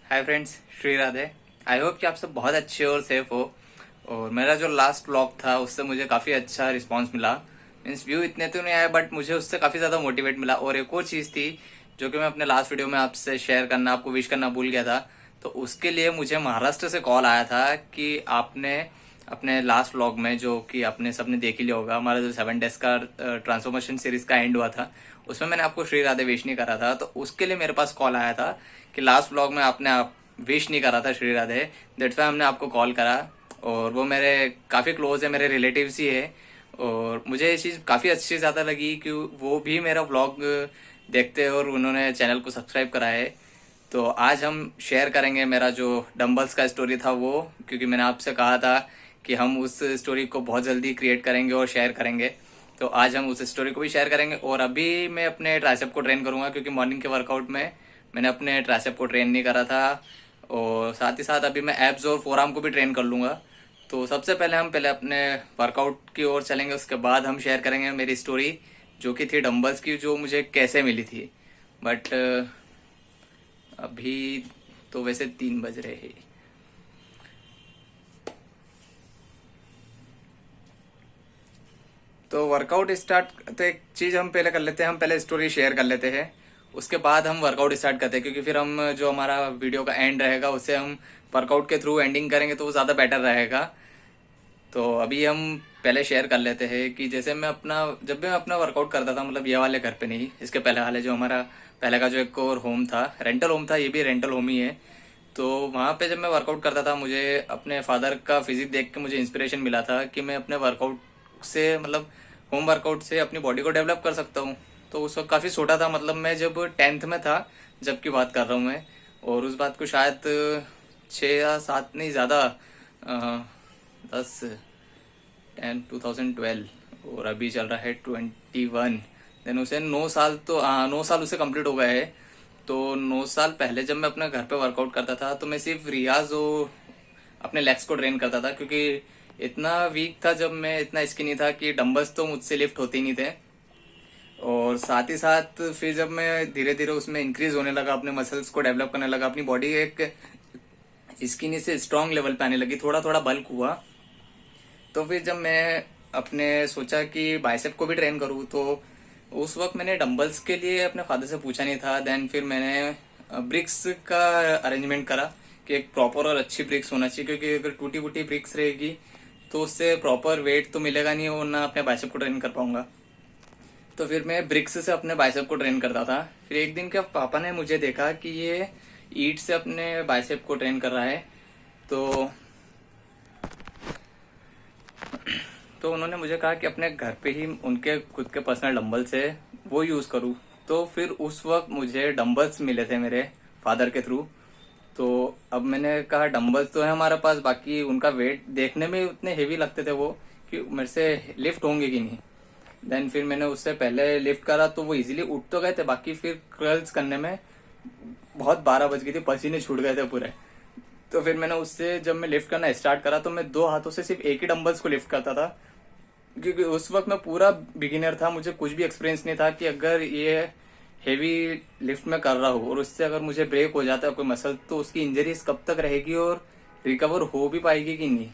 Hi friends, Shri Radhe. I hope कि आप सब बहुत अच्छे और सेफ हो। और मेरा जो लास्ट व्लॉग था उससे मुझे काफ़ी अच्छा रिस्पांस मिला। मीन्स व्यू इतने तो नहीं आए बट मुझे उससे काफ़ी ज़्यादा मोटिवेट मिला। और एक और चीज़ थी जो कि मैं अपने लास्ट वीडियो में आपसे शेयर करना, आपको विश करना भूल गया था। तो उसके लिए मुझे महाराष्ट्र से कॉल आया था कि आपने अपने लास्ट व्लॉग में, जो कि आपने सबने देख ही लिया होगा, हमारा जो 7 डेज का ट्रांसफॉर्मेशन सीरीज का एंड हुआ था, उसमें मैंने आपको श्री राधे विश नहीं करा था। तो उसके लिए मेरे पास कॉल आया था कि लास्ट व्लॉग में आपने आप विश नहीं करा था श्री राधे। दैट्स वाई हमने आपको कॉल करा। और वो मेरे काफ़ी क्लोज है, मेरे रिलेटिव्स ही है। और मुझे ये चीज़ काफ़ी अच्छी ज़्यादा लगी कि वो भी मेरा व्लॉग देखते हैं और उन्होंने चैनल को सब्सक्राइब करा है। तो आज हम शेयर करेंगे मेरा जो डंबल्स का स्टोरी था वो, क्योंकि मैंने आपसे कहा था कि हम उस स्टोरी को बहुत जल्दी क्रिएट करेंगे और शेयर करेंगे। तो आज हम उस स्टोरी को भी शेयर करेंगे। और अभी मैं अपने ट्राइसेप को ट्रेन करूंगा, क्योंकि मॉर्निंग के वर्कआउट में मैंने अपने ट्राइसेप को ट्रेन नहीं करा था। और साथ ही साथ अभी मैं एब्स और फोरआर्म को भी ट्रेन कर लूँगा। तो सबसे पहले हम पहले अपने वर्कआउट की ओर चलेंगे, उसके बाद हम शेयर करेंगे मेरी स्टोरी जो कि थी डंबल्स की, जो मुझे कैसे मिली थी। बट अभी तो वैसे 3 बज रहे हैं। तो वर्कआउट स्टार्ट, तो एक चीज़ हम पहले कर लेते हैं, हम पहले स्टोरी शेयर कर लेते हैं, उसके बाद हम वर्कआउट स्टार्ट करते हैं। क्योंकि फिर हम जो हमारा वीडियो का एंड रहेगा उससे हम वर्कआउट के थ्रू एंडिंग करेंगे तो वो ज़्यादा बेटर रहेगा। तो अभी हम पहले शेयर कर लेते हैं कि जैसे जब भी मैं अपना वर्कआउट करता था, मतलब ये वाले घर पे नहीं, इसके पहले वाले जो हमारा पहले का जो एक और होम था, रेंटल होम था, ये भी रेंटल होम ही है। तो वहाँ पे जब मैं वर्कआउट करता था, मुझे अपने फादर का फिजिक देख के मुझे इंस्पिरेशन मिला था कि मैं अपने वर्कआउट से, मतलब होम वर्कआउट से अपनी बॉडी को डेवलप कर सकता हूँ। तो उस वक्त काफ़ी छोटा था, मतलब मैं जब 10th में था जब की बात कर रहा हूँ मैं। और उस बात को शायद 6 या 7 नहीं, ज़्यादा 2012, और अभी चल रहा है 21। देन उसे 9 साल, तो 9 साल उसे कंप्लीट हो गए हैं। तो 9 साल पहले जब मैं अपने घर पे वर्कआउट करता था तो मैं सिर्फ रियाज और अपने लेग्स को ट्रेन करता था, क्योंकि इतना वीक था, जब मैं इतना स्किनी था कि डंबल्स तो मुझसे लिफ्ट होते ही नहीं थे। और साथ ही साथ फिर जब मैं धीरे धीरे उसमें इंक्रीज होने लगा, अपने मसल्स को डेवलप करने लगा, अपनी बॉडी एक स्किनी से स्ट्रांग लेवल पे आने लगी, थोड़ा थोड़ा बल्क हुआ। तो फिर जब मैं अपने सोचा कि बाइसेप को भी ट्रेन करूँ, तो उस वक्त मैंने डंबल्स के लिए अपने फादर से पूछा नहीं था। देन फिर मैंने ब्रिक्स का अरेंजमेंट करा कि एक प्रॉपर और अच्छी ब्रिक्स होना चाहिए, क्योंकि अगर टूटी फूटी ब्रिक्स रहेगी तो उससे प्रॉपर वेट तो मिलेगा नहीं और ना अपने बाइसेप को ट्रेन कर पाऊंगा। तो फिर मैं ब्रिक्स से अपने बाइसेप को ट्रेन करता था। फिर एक दिन क्या पापा ने मुझे देखा कि ये ईट से अपने बाइसेप को ट्रेन कर रहा है। तो तो उन्होंने मुझे कहा कि अपने घर पे ही उनके खुद के पर्सनल डंबल्स है, वो यूज़ करूँ। तो फिर उस वक्त मुझे डंबल्स मिले थे मेरे फादर के थ्रू। तो अब मैंने कहा डंबल्स तो है हमारे पास, बाकी उनका वेट देखने में उतने हेवी लगते थे वो कि मेरे से लिफ्ट होंगे कि नहीं। देन फिर मैंने उससे पहले लिफ्ट करा तो वो इजीली उठ तो गए थे, बाकी फिर कर्ल्स करने में बहुत 12 बज गई थी, पसीने छूट गए थे पूरे। तो फिर मैंने उससे जब मैं लिफ्ट करना स्टार्ट करा तो मैं 2 हाथों से सिर्फ एक ही डंबल्स को लिफ्ट करता था, क्योंकि उस वक्त मैं पूरा बिगिनर था, मुझे कुछ भी एक्सपीरियंस नहीं था कि अगर ये हेवी लिफ्ट में कर रहा हूँ और उससे अगर मुझे ब्रेक हो जाता है कोई मसल, तो उसकी इंजरीज कब तक रहेगी और रिकवर हो भी पाएगी कि नहीं।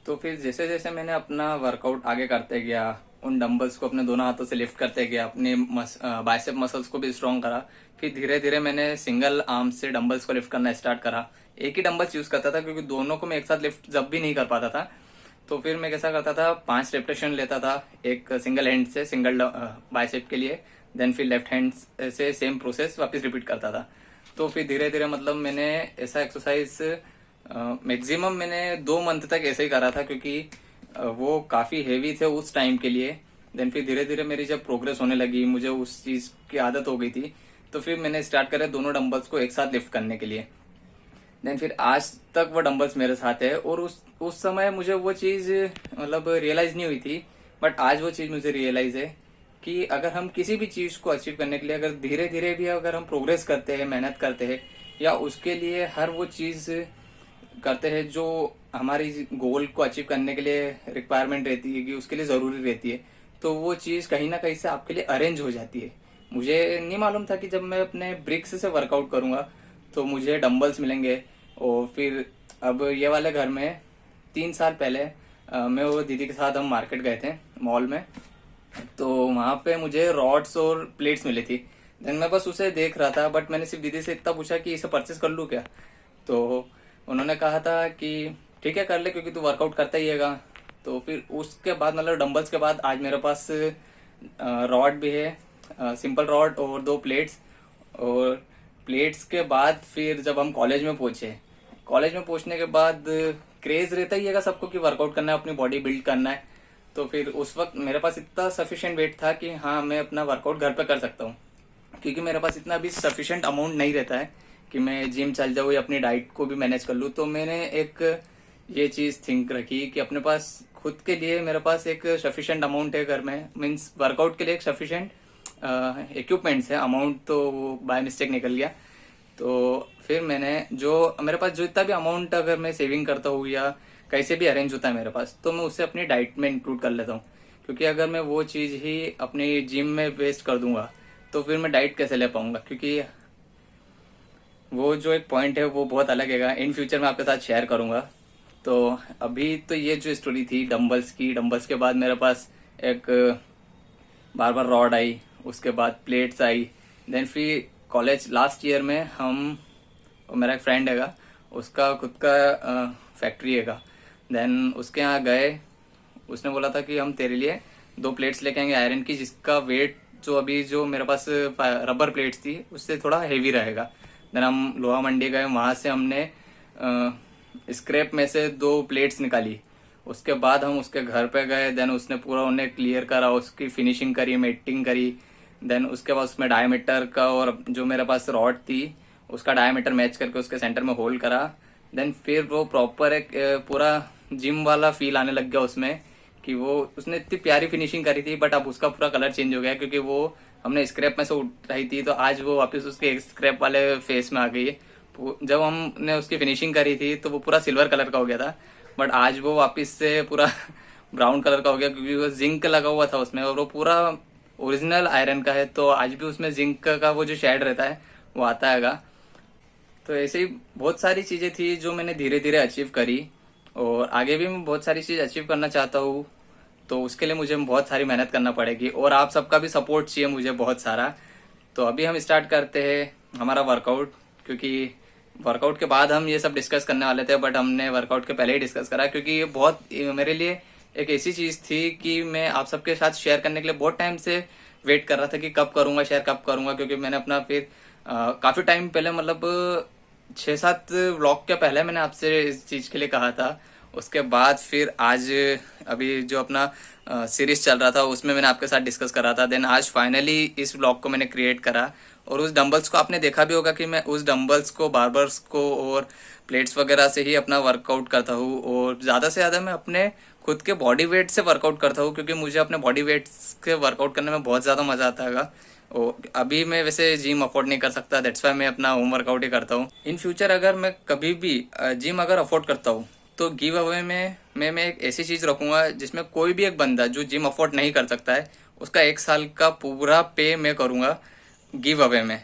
तो फिर जैसे जैसे मैंने अपना वर्कआउट आगे करते गया, उन डंबल्स को अपने दोनों हाथों से लिफ्ट करते गया, अपने बाइसेप मसल्स को भी स्ट्रॉन्ग करा। फिर धीरे धीरे मैंने सिंगल आर्म से डंबल्स को लिफ्ट करना स्टार्ट करा। एक ही डंबल्स यूज करता था, क्योंकि दोनों को मैं एक साथ लिफ्ट जब भी नहीं कर पाता था। तो फिर मैं कैसा करता था, 5 रेपिटेशन लेता था एक सिंगल हैंड से, सिंगल बाइसेप के लिए। देन फिर लेफ्ट हैंड से सेम प्रोसेस वापस रिपीट करता था। तो फिर धीरे धीरे, मतलब मैंने ऐसा एक्सरसाइज मैक्सिमम मैंने 2 मंथ तक ऐसे ही करा था, क्योंकि वो काफी हेवी थे उस टाइम के लिए। देन फिर धीरे धीरे मेरी जब प्रोग्रेस होने लगी, मुझे उस चीज की आदत हो गई थी, तो फिर मैंने स्टार्ट करा दोनों डंबल्स को एक साथ लिफ्ट करने के लिए। देन फिर आज तक वो डंबल्स मेरे साथ है। और उस समय मुझे वो चीज मतलब रियलाइज नहीं हुई थी, बट आज वो चीज मुझे रियलाइज है कि अगर हम किसी भी चीज को अचीव करने के लिए अगर धीरे धीरे भी अगर हम प्रोग्रेस करते हैं, मेहनत करते हैं, या उसके लिए हर वो चीज करते हैं जो हमारी गोल को अचीव करने के लिए रिक्वायरमेंट रहती है, कि उसके लिए जरूरी रहती है, तो वो चीज कहीं ना कहीं से आपके लिए अरेंज हो जाती है। मुझे नहीं मालूम था कि जब मैं अपने ब्रिक्स से वर्कआउट करूंगा तो मुझे डंबल्स मिलेंगे। और फिर अब ये वाले घर में 3 साल पहले मैं वो दीदी के साथ हम मार्केट गए थे मॉल में। तो वहाँ पे मुझे रॉड्स और प्लेट्स मिली थी। देन मैं बस उसे देख रहा था, बट मैंने सिर्फ दीदी से इतना पूछा कि इसे परचेस कर लूँ क्या। तो उन्होंने कहा था कि ठीक है कर ले, क्योंकि तू वर्कआउट करता ही हैगा। तो फिर उसके बाद मतलब डंबल्स के बाद आज मेरे पास रॉड भी है, सिंपल रॉड और 2 प्लेट्स। और प्लेट्स के बाद फिर जब हम कॉलेज में पहुंचे, कॉलेज में पहुंचने के बाद क्रेज रहता ही है सबको कि वर्कआउट करना है, अपनी बॉडी बिल्ड करना है। तो फिर उस वक्त मेरे पास इतना सफिशिएंट वेट था कि हाँ मैं अपना वर्कआउट घर पे कर सकता हूँ, क्योंकि मेरे पास इतना भी सफिशिएंट अमाउंट नहीं रहता है कि मैं जिम चल जाऊँ या अपनी डाइट को भी मैनेज कर लूँ। तो मैंने एक ये चीज़ थिंक रखी कि अपने पास खुद के लिए मेरे पास एक सफिशिएंट अमाउंट है घर में, मीन्स वर्कआउट के लिए एक सफिशिएंट इक्विपमेंट्स है। अमाउंट तो बाय मिस्टेक निकल गया। तो फिर मैंने जो मेरे पास जो इतना भी अमाउंट अगर मैं सेविंग करता हूँ या कैसे भी अरेंज होता है मेरे पास, तो मैं उसे अपनी डाइट में इंक्लूड कर लेता हूँ। क्योंकि अगर मैं वो चीज़ ही अपनी जिम में वेस्ट कर दूंगा तो फिर मैं डाइट कैसे ले पाऊंगा, क्योंकि वो जो एक पॉइंट है वो बहुत अलग है। इन फ्यूचर मैं आपके साथ शेयर करूंगा। तो अभी तो ये जो स्टोरी थी डंबल्स की, डंबल्स के बाद मेरे पास एक बार बार रॉड आई, उसके बाद प्लेट्स आई। देन फिर कॉलेज लास्ट ईयर में हम, मेरा एक फ्रेंड हैगा, उसका खुद का फैक्ट्री हैगा। देन उसके यहाँ गए, उसने बोला था कि हम तेरे लिए 2 प्लेट्स लेके आएंगे आयरन की, जिसका वेट जो अभी जो मेरे पास रबर प्लेट्स थी उससे थोड़ा हेवी रहेगा। देन हम लोहा मंडी गए, वहां से हमने स्क्रैप में से 2 प्लेट्स निकाली। उसके बाद हम उसके घर पे गए। देन उसने पूरा उन्हें क्लियर करा, उसकी फिनिशिंग करी, मेटिंग करी। देन उसके बाद उसमें डायमीटर का और जो मेरे पास रॉड थी उसका डायमीटर मैच करके उसके सेंटर में होल करा। देन फिर वो प्रॉपर एक पूरा जिम वाला फील आने लग गया उसमें, कि वो उसने इतनी प्यारी फिनिशिंग करी थी। बट अब उसका पूरा कलर चेंज हो गया, क्योंकि वो हमने स्क्रैप में से उठाई थी, तो आज वो वापस उसके स्क्रैप वाले फेस में आ गई है। जब हमने उसकी फिनिशिंग करी थी तो वो पूरा सिल्वर कलर का हो गया था, बट आज वो वापस से पूरा ब्राउन कलर का हो गया, क्योंकि वो जिंक लगा हुआ था उसमें और वो पूरा ओरिजिनल आयरन का है। तो आज भी उसमें जिंक का वो जो शेड रहता है वो आता हैगा। तो ऐसे ही बहुत सारी चीजें थी जो मैंने धीरे धीरे अचीव करी, और आगे भी मैं बहुत सारी चीज अचीव करना चाहता हूँ। तो उसके लिए मुझे बहुत सारी मेहनत करना पड़ेगी, और आप सबका भी सपोर्ट चाहिए मुझे बहुत सारा। तो अभी हम स्टार्ट करते हैं हमारा वर्कआउट, क्योंकि वर्कआउट के बाद हम ये सब डिस्कस करने वाले थे, बट हमने वर्कआउट के पहले ही डिस्कस करा, क्योंकि ये बहुत मेरे लिए एक ऐसी चीज थी कि मैं आप सबके साथ शेयर करने के लिए बहुत टाइम से वेट कर रहा था कि कब करूंगा शेयर, कब करूंगा। क्योंकि मैंने अपना फिर काफी टाइम पहले, मतलब 6-7 व्लॉग के पहले मैंने आपसे इस चीज के लिए कहा था। उसके बाद फिर आज अभी जो अपना सीरीज चल रहा था उसमें मैंने आपके साथ डिस्कस करा था। देन आज फाइनली इस व्लॉग को मैंने क्रिएट करा, और उस डंबल्स को आपने देखा भी होगा कि मैं उस डंबल्स को, बारबर्स को और प्लेट्स वगैरह से ही अपना वर्कआउट करता हूँ। और ज़्यादा से ज़्यादा मैं अपने खुद के बॉडी वेट से वर्कआउट करता हूँ, क्योंकि मुझे अपने बॉडी वेट के वर्कआउट करने में बहुत ज़्यादा मज़ा आता है। और अभी मैं वैसे जिम अफोर्ड नहीं कर सकता, दैट्स वाई मैं अपना होम वर्कआउट ही करता हूँ। इन फ्यूचर अगर मैं कभी भी जिम अगर अफोर्ड करता हूँ तो गिव अवे में मैं एक ऐसी चीज़ रखूँगा जिसमें कोई भी एक बंदा जो जिम अफोर्ड नहीं कर सकता है उसका 1 साल का पूरा पे मैं करूँगा गिव अवे में।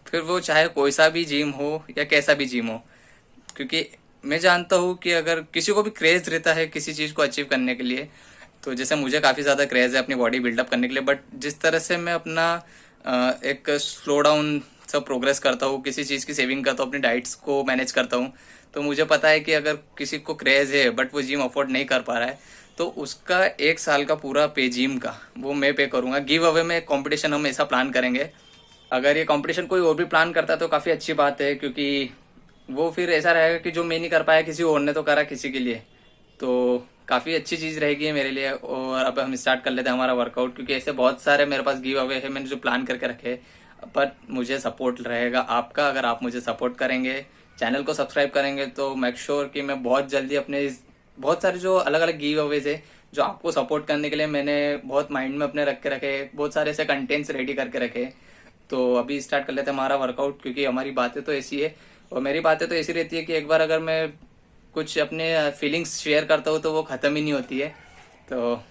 फिर वो चाहे कोई सा भी जिम हो या कैसा भी जिम हो, क्योंकि मैं जानता हूँ कि अगर किसी को भी क्रेज रहता है किसी चीज़ को अचीव करने के लिए, तो जैसे मुझे काफ़ी ज़्यादा क्रेज है अपनी बॉडी बिल्डअप करने के लिए, बट जिस तरह से मैं अपना एक स्लो डाउन सब प्रोग्रेस करता हूँ, किसी चीज़ की सेविंग करता हूँ, अपनी डाइट्स को मैनेज करता हूँ, तो मुझे पता है कि अगर किसी को क्रेज है बट वो जिम अफोर्ड नहीं कर पा रहा है तो उसका 1 साल का पूरा पे जिम का वो मैं पे करूँगा। गिव अवे में कंपटीशन हम ऐसा प्लान करेंगे। अगर ये कंपटीशन कोई और भी प्लान करता है तो काफ़ी अच्छी बात है, क्योंकि वो फिर ऐसा रहेगा कि जो मैं नहीं कर पाया किसी और ने तो करा किसी के लिए, तो काफ़ी अच्छी चीज़ रहेगी मेरे लिए। और अब हम स्टार्ट कर लेते हैं हमारा वर्कआउट, क्योंकि ऐसे बहुत सारे मेरे पास गिव अवे है मैंने जो प्लान करके रखे हैं। पर मुझे सपोर्ट रहेगा आपका, अगर आप मुझे सपोर्ट करेंगे, चैनल को सब्सक्राइब करेंगे, तो मेक श्योर कि मैं बहुत जल्दी अपने बहुत सारे जो अलग अलग गिव अवेज है जो आपको सपोर्ट करने के लिए मैंने बहुत माइंड में अपने रख के रखे, बहुत सारे ऐसे कंटेंट्स रेडी करके रखे। तो अभी स्टार्ट कर लेते हैं हमारा वर्कआउट, क्योंकि हमारी बातें तो ऐसी है और मेरी बातें तो ऐसी रहती है कि एक बार अगर मैं कुछ अपने फीलिंग्स शेयर करता हूँ तो वो ख़त्म ही नहीं होती है। तो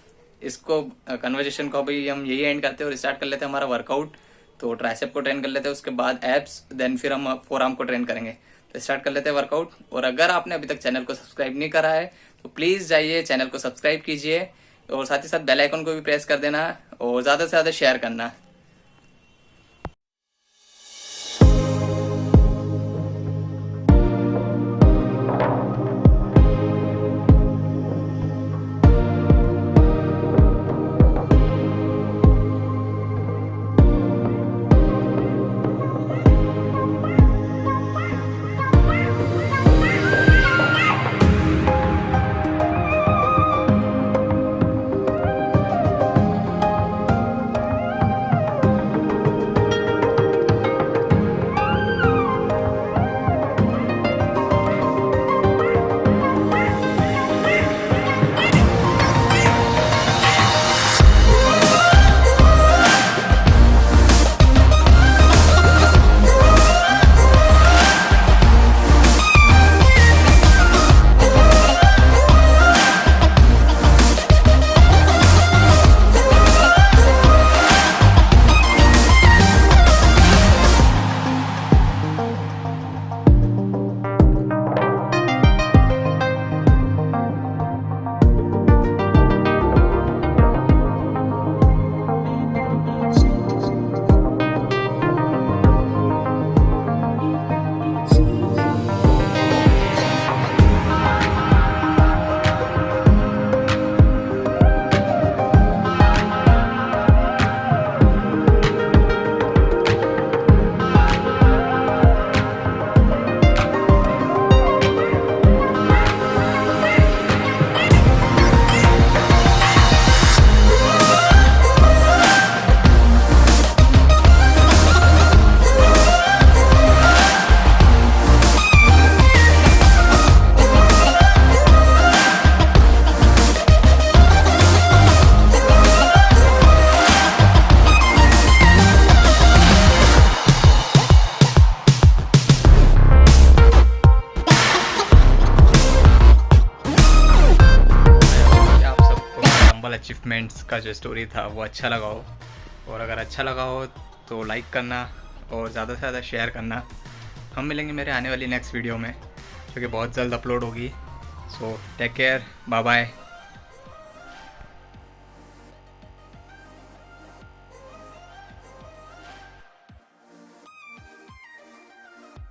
इसको कन्वर्जेशन को अभी हम यही एंड करते हैं और स्टार्ट कर लेते हैं हमारा वर्कआउट। तो ट्राइसेप को ट्रेन कर लेते हैं, उसके बाद एब्स, देन फिर हम फोर आर्म को ट्रेन करेंगे। तो स्टार्ट कर लेते हैं वर्कआउट। और अगर आपने अभी तक चैनल को सब्सक्राइब नहीं करा है तो प्लीज़ जाइए चैनल को सब्सक्राइब कीजिए, और साथ ही साथ बेल आइकन को भी प्रेस कर देना, और ज़्यादा से ज़्यादा शेयर करना। अचीवमेंट्स का जो स्टोरी था वो अच्छा लगा हो, और अगर अच्छा लगा हो तो लाइक करना और ज़्यादा से ज़्यादा शेयर करना। हम मिलेंगे मेरे आने वाली नेक्स्ट वीडियो में, जो कि बहुत जल्द अपलोड होगी। So take care, bye bye.